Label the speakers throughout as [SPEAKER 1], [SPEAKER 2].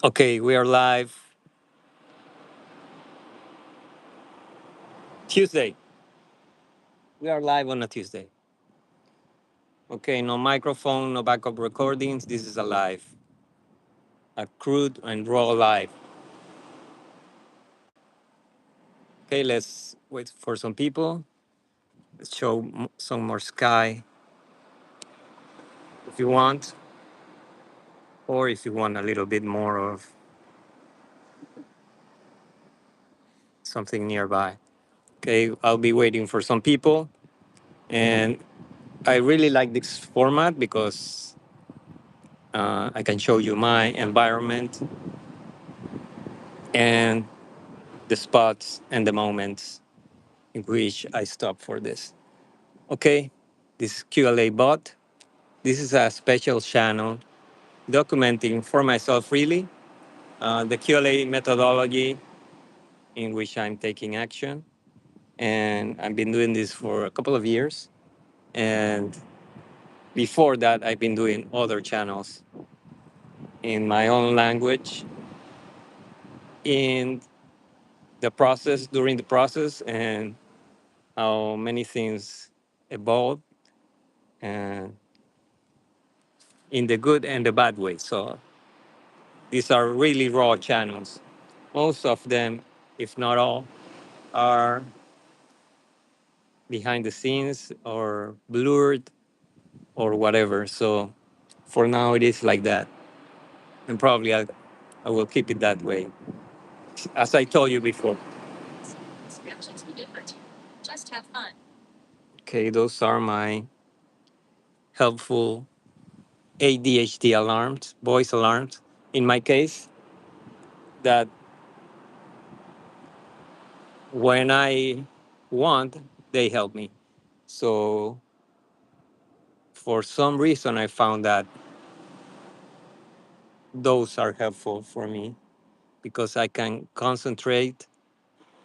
[SPEAKER 1] Okay, we are live Tuesday. We are live on a Tuesday. Okay, no microphone, no backup recordings. This is a live, a crude and raw live. Okay, let's wait for some people. Let's show some more sky if you want, or if you want a little bit more of something nearby. Okay, I'll be waiting for some people. And I really like this format because I can show you my environment and the spots and the moments in which I stop for this. Okay, this is QLA bot. This is a special channel documenting for myself really the QLA methodology in which I'm taking action. And I've been doing this for a couple of years. And before that, I've been doing other channels in my own language in the process, during the process, and how many things evolve and in the good and the bad way. So these are really raw channels. Most of them, if not all, are behind the scenes or blurred or whatever. So for now, it is like that. And probably I will keep it that way, as I told you before. Okay, those are my helpful ADHD alarms, voice alarms. In my case, that when I want, they help me. So for some reason, I found that those are helpful for me because I can concentrate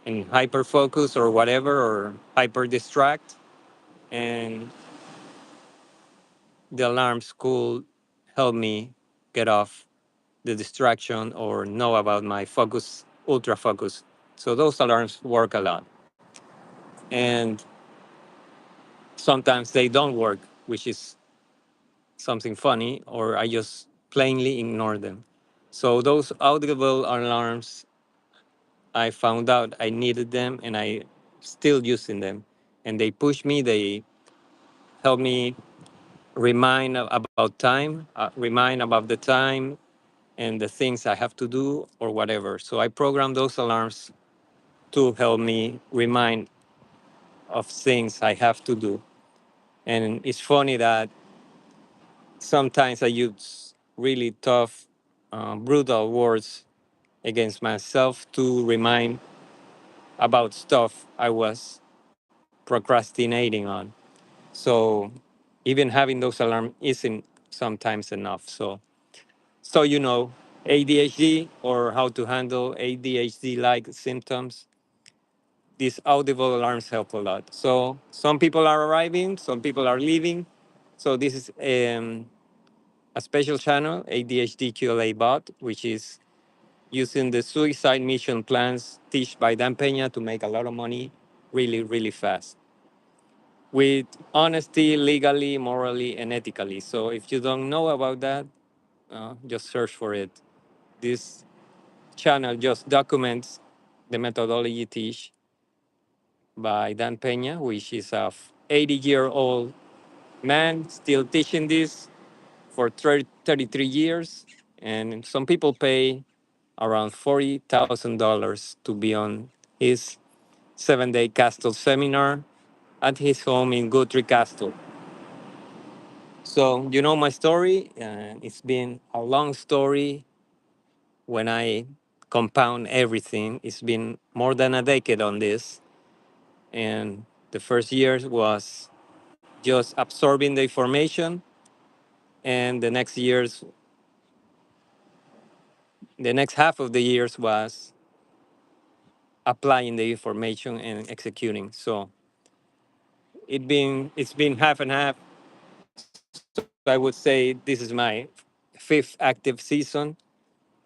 [SPEAKER 1] and hyper focus or whatever, or hyper distract, and the alarms could help me get off the distraction or know about my focus, ultra focus. So those alarms work a lot. And sometimes they don't work, which is something funny, or I just plainly ignore them. So those audible alarms, I found out I needed them and I still using them. And they push me, they help me remind about time, remind about the time and the things I have to do or whatever. So I program those alarms to help me remind of things I have to do. And it's funny that sometimes I use really tough, brutal words against myself to remind about stuff I was procrastinating on. So even having those alarms isn't sometimes enough. So ADHD or how to handle ADHD-like symptoms, these audible alarms help a lot. So some people are arriving, some people are leaving. So this is a special channel, ADHD QLA bot, which is using the suicide mission plans teach by Dan Peña to make a lot of money really, really fast with honesty, legally, morally, and ethically. So if you don't know about that, just search for it. This channel just documents the methodology teach by Dan Peña, which is a 80-year-old man still teaching this for 33 years. And some people pay around $40,000 to be on his 7-day Castle seminar at his home in Guthrie Castle. So, you know my story. It's been a long story when I compound everything. It's been more than a decade on this. And the first years was just absorbing the information. And the next half of the years was applying the information and executing. So it's been half and half. So I would say this is my fifth active season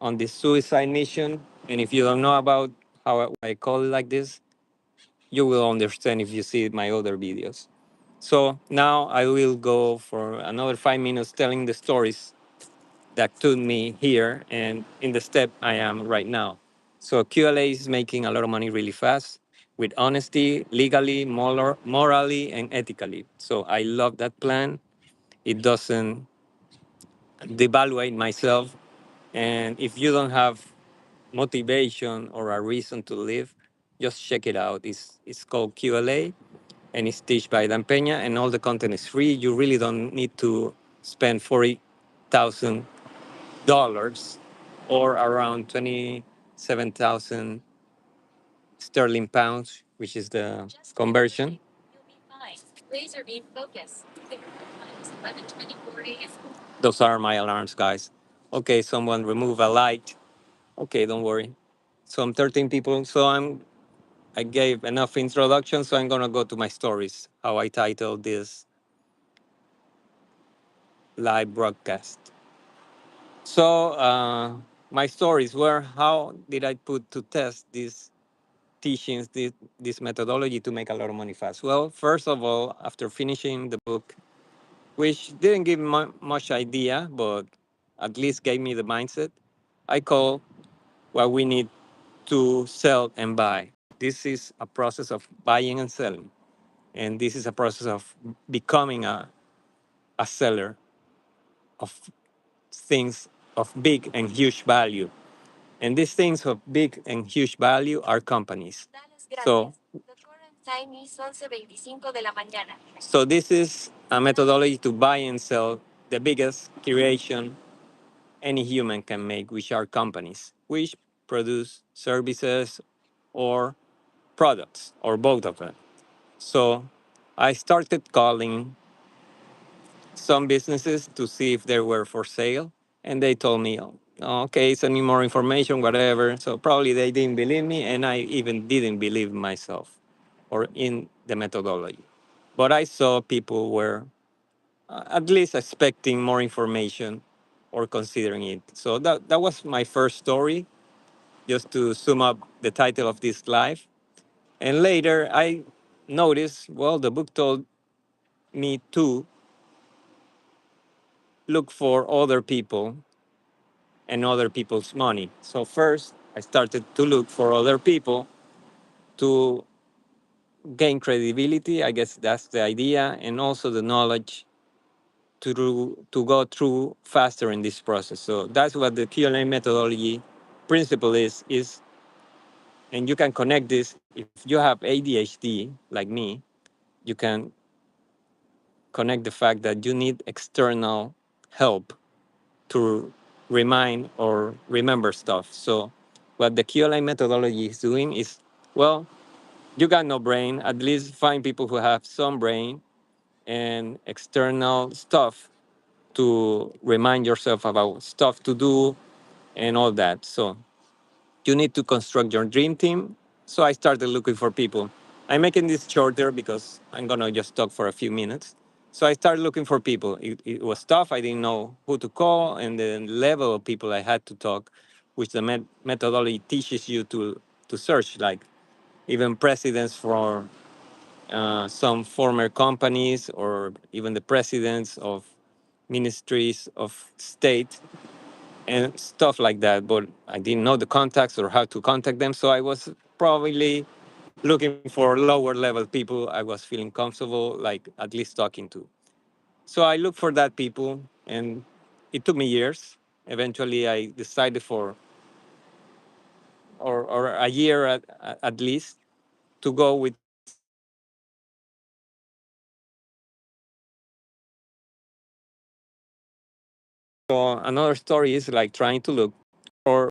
[SPEAKER 1] on this suicide mission. And if you don't know about how I call it like this, you will understand if you see my other videos. So now I will go for another 5 minutes telling the stories that took me here and in the step I am right now. So QLA is making a lot of money really fast with honesty, legally, morally, and ethically. So I love that plan. It doesn't devaluate myself. And if you don't have motivation or a reason to live, just check it out. It's called QLA and it's taught by Dan Peña and all the content is free. You really don't need to spend $40,000 or around 27,000 sterling pounds, which is the conversion. Those are my alarms, guys. Okay, someone remove a light. Okay, don't worry. So I'm 13 people. So I gave enough introduction. So I'm gonna go to my stories. How I titled this live broadcast. So my stories were how did I put to test these teachings, this methodology to make a lot of money fast. Well, first of all, after finishing the book, which didn't give much idea, but at least gave me the mindset, I call what we need to sell and buy. This is a process of buying and selling. And this is a process of becoming a seller of things of big and huge value. And these things of big and huge value are companies. So, so this is a methodology to buy and sell the biggest creation any human can make, which are companies, which produce services or products, or both of them. So I started calling some businesses to see if they were for sale, and they told me, "Oh, okay, send me more information, whatever." So probably they didn't believe me, and I even didn't believe myself or in the methodology. But I saw people were at least expecting more information or considering it. So that was my first story, just to sum up the title of this live. And later I noticed, well, the book told me to look for other people and other people's money. So first I started to look for other people to gain credibility. I guess that's the idea, and also the knowledge to go through faster in this process. So that's what the QLA methodology principle is, and you can connect this if you have ADHD like me. You can connect the fact that you need external help to remind or remember stuff. So what the QLA methodology is doing is, well, you got no brain, at least find people who have some brain and external stuff to remind yourself about stuff to do and all that. So you need to construct your dream team. So I started looking for people. I'm making this shorter because I'm gonna just talk for a few minutes. So I started looking for people. It was tough. I didn't know who to call and the level of people I had to talk, which the methodology teaches you to search, like even presidents for some former companies or even the presidents of ministries of state and stuff like that. But I didn't know the contacts or how to contact them. So I was probably looking for lower level people I was feeling comfortable, like at least talking to. So I looked for that people, and it took me years. Eventually, I decided for, or a year at least, to go with some people that I knew were credible. So another story is like trying to look for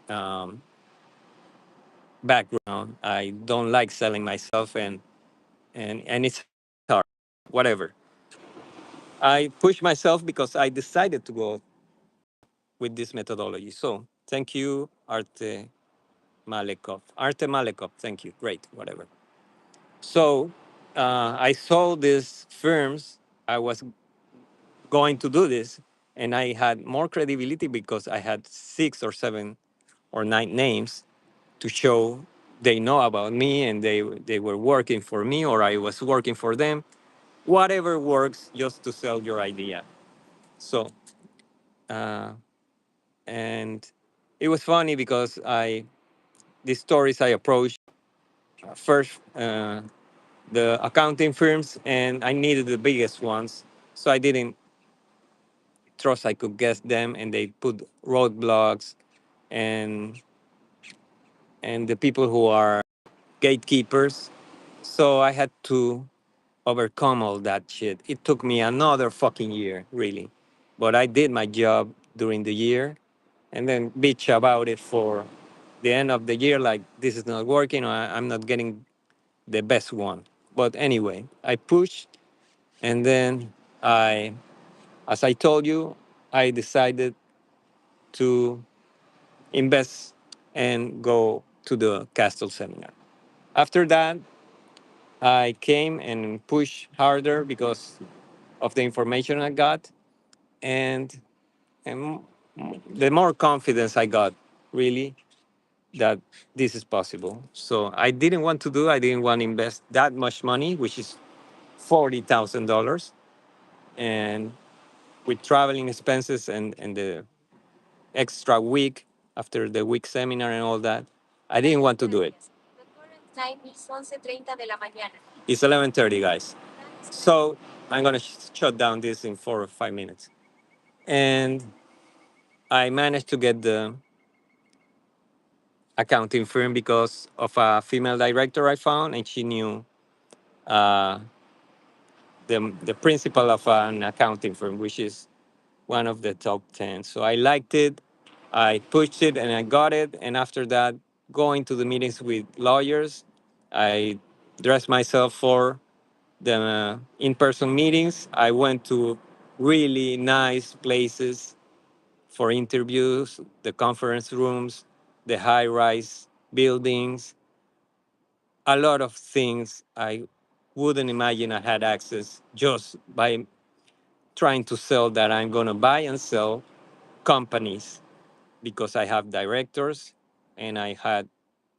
[SPEAKER 1] um, background. I don't like selling myself, and it's hard. Whatever. I pushed myself because I decided to go with this methodology. So thank you, Arte Malekov, thank you. Great, whatever. So I saw these firms. I was going to do this, and I had more credibility because I had 6 or 7 or 9 names to show they know about me and they were working for me or I was working for them. Whatever works, just to sell your idea. So uh, and it was funny because I these stories I approached first the accounting firms and I needed the biggest ones, so I didn't trust I could guess them, and they put roadblocks and the people who are gatekeepers. So I had to overcome all that shit. It took me another fucking year, really. But I did my job during the year and then bitch about it for the end of the year, like this is not working or I'm not getting the best one. But anyway, I pushed, and then I, as I told you, I decided to invest and go to the Castle seminar. After that, I came and pushed harder because of the information I got, and and the more confidence I got, really, that this is possible. So I didn't want to invest that much money, which is $40,000, and with traveling expenses and the extra week after the week seminar and all that, I didn't want to do it. The current time is 11:30 de la mañana. It's 11:30, guys. So I'm gonna shut down this in 4 or 5 minutes. And I managed to get the accounting firm because of a female director I found, and she knew uh, the principal of an accounting firm, which is one of the top 10. So I liked it. I pushed it and I got it. And after that, going to the meetings with lawyers, I dressed myself for the in person meetings. I went to really nice places for interviews, the conference rooms, the high rise buildings, a lot of things I wouldn't imagine I had access just by trying to sell that I'm going to buy and sell companies because I have directors and I had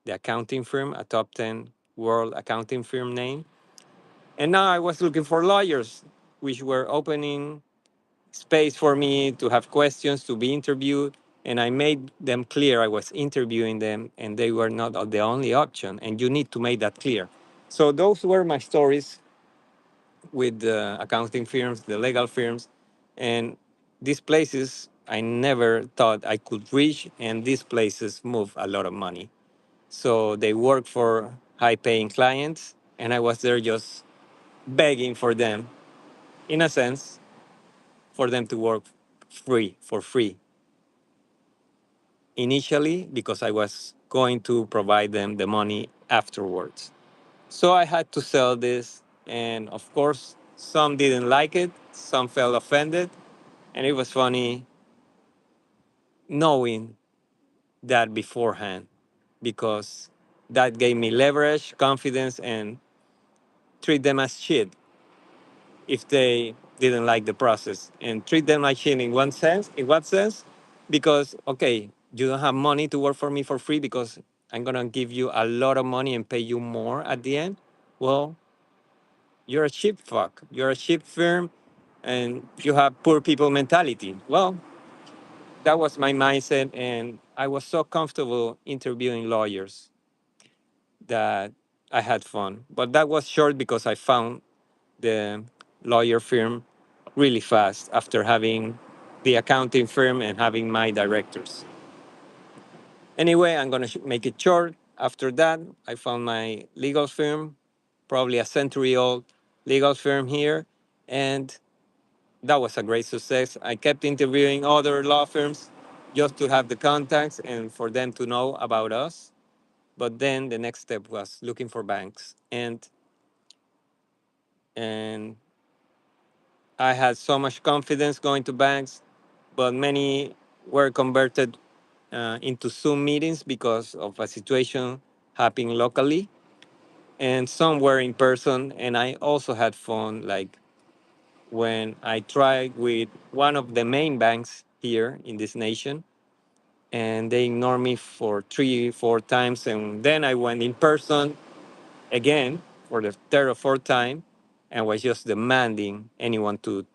[SPEAKER 1] the accounting firm, a top 10 world accounting firm name. And now I was looking for lawyers, which were opening space for me to have questions, to be interviewed. And I made them clear I was interviewing them and they were not the only option. And you need to make that clear. So those were my stories with the accounting firms, the legal firms. And these places I never thought I could reach. And these places move a lot of money. So they work for high paying clients. And I was there just begging for them, in a sense, for them to work for free initially because I was going to provide them the money afterwards. So I had to sell this, and of course, some didn't like it, some felt offended, and it was funny knowing that beforehand because that gave me leverage, confidence, and treat them as shit if they didn't like the process, and treat them like shit in one sense. In what sense? Because okay, you don't have money to work for me for free because I'm gonna give you a lot of money and pay you more at the end. Well, you're a cheap fuck. You're a cheap firm, and you have poor people mentality. Well, that was my mindset, and I was so comfortable interviewing lawyers that I had fun. But that was short because I found the lawyer firm really fast after having the accounting firm and having my directors. Anyway, I'm going to make it short. After that, I found my legal firm, probably a century old legal firm here. And that was a great success. I kept interviewing other law firms just to have the contacts and for them to know about us. But then the next step was looking for banks. And I had so much confidence going to banks, but many. were converted into Zoom meetings because of a situation happening locally, and some were in person. And I also had fun, like when I tried with one of the main banks here in this nation, and they ignored me for 3 4 times, and then I went in person again for the third or fourth time, and was just demanding anyone to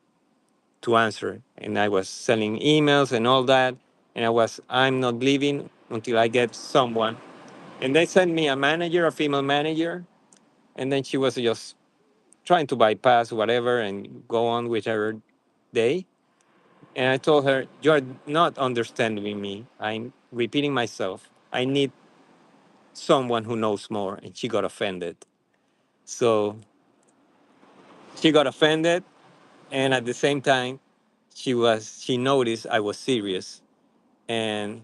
[SPEAKER 1] answer. And I was sending emails and all that. And I'm not leaving until I get someone. And they sent me a manager, a female manager. And then she was just trying to bypass whatever and go on with her day. And I told her, "You're not understanding me. I'm repeating myself. I need someone who knows more." And she got offended. So she got offended. And at the same time, she noticed I was serious. And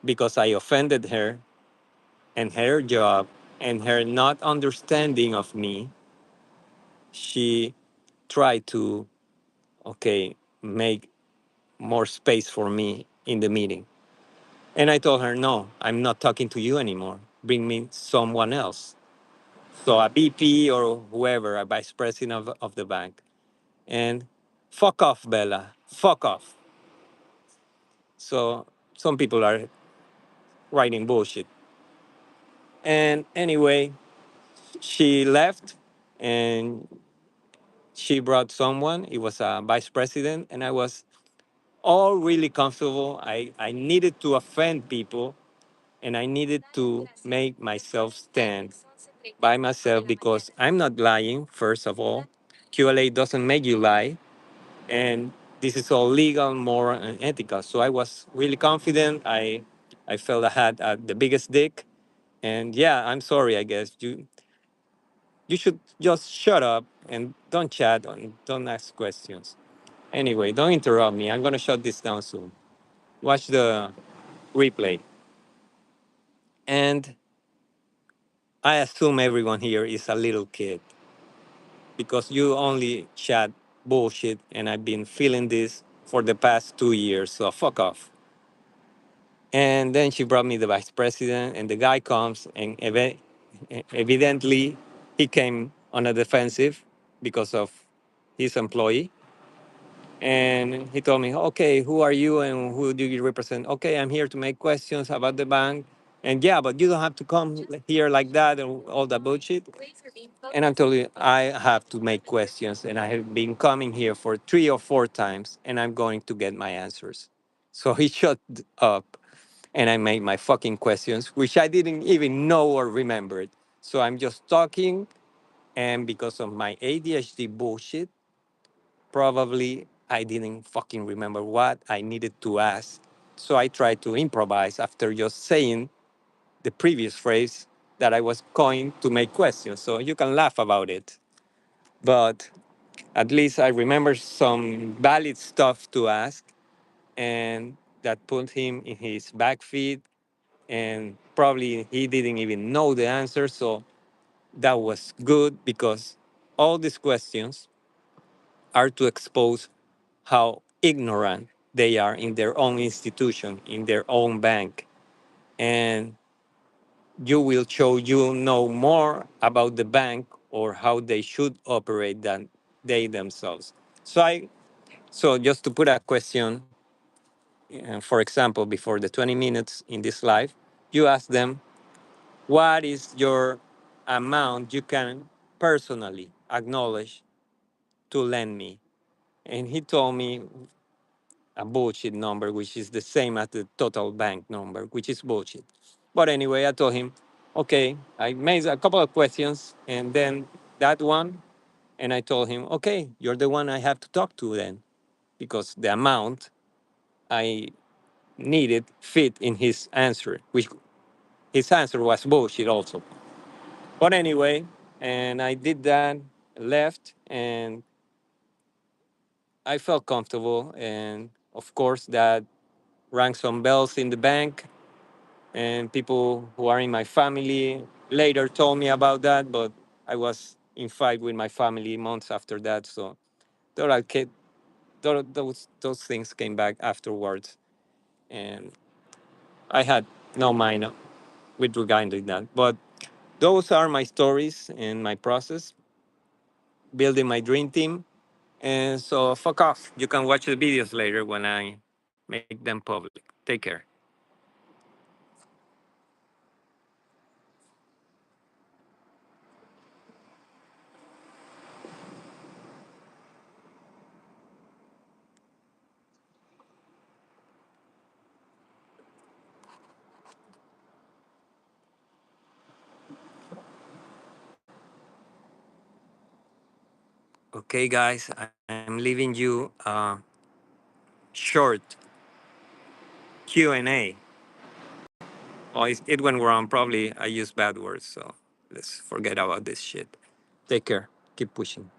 [SPEAKER 1] because I offended her and her job and her not understanding of me, she tried to, okay, make more space for me in the meeting. And I told her, no, I'm not talking to you anymore. Bring me someone else. So a VP or whoever, a vice president of the bank. And fuck off, Bella. Fuck off. So some people are writing bullshit. And anyway, she left and she brought someone. It was a vice president, and I was all really comfortable. I needed to offend people, and I needed to make myself stand by myself because I'm not lying, first of all. QLA doesn't make you lie, and this is all legal, moral, and ethical. So I was really confident. I felt I had the biggest dick. And yeah, I'm sorry, I guess. You should just shut up and don't chat and don't ask questions. Anyway, don't interrupt me. I'm gonna shut this down soon. Watch the replay. And I assume everyone here is a little kid because you only chat bullshit, and I've been feeling this for the past 2 years. So fuck off. And then she brought me the vice president, and the guy comes, and evidently he came on a defensive because of his employee. And he told me, okay, who are you and who do you represent? Okay, I'm here to make questions about the bank. And yeah, but you don't have to come here like that and all that bullshit. And I'm telling you, I have to make questions. And I have been coming here for 3 or 4 times, and I'm going to get my answers. So he shut up, and I made my fucking questions, which I didn't even know or remember it. So I'm just talking. And because of my ADHD bullshit, probably I didn't fucking remember what I needed to ask. So I tried to improvise after just saying the previous phrase that I was going to make questions. So you can laugh about it. But at least I remember some valid stuff to ask, and that put him in his back feet. And probably he didn't even know the answer. So that was good because all these questions are to expose how ignorant they are in their own institution, in their own bank. And you will show you know more about the bank or how they should operate than they themselves. So just to put a question, for example, before the 20 minutes in this live, you ask them, what is your amount you can personally acknowledge to lend me? And he told me a bullshit number, which is the same as the total bank number, which is bullshit. But anyway, I told him, okay, I made a couple of questions and then that one, and I told him, okay, you're the one I have to talk to then, because the amount I needed fit in his answer, which his answer was bullshit also. But anyway, and I did that, left, and I felt comfortable. And of course, that rang some bells in the bank, and people who are in my family later told me about that, but I was in fight with my family months after that. So thought I'd those things came back afterwards, and I had no mind with regard to that. But those are my stories and my process building my dream team. And so fuck off. You can watch the videos later when I make them public. Take care. Okay, guys, I'm leaving you a short Q&A. Oh, it went wrong. Probably I used bad words, so let's forget about this shit. Take care. Keep pushing.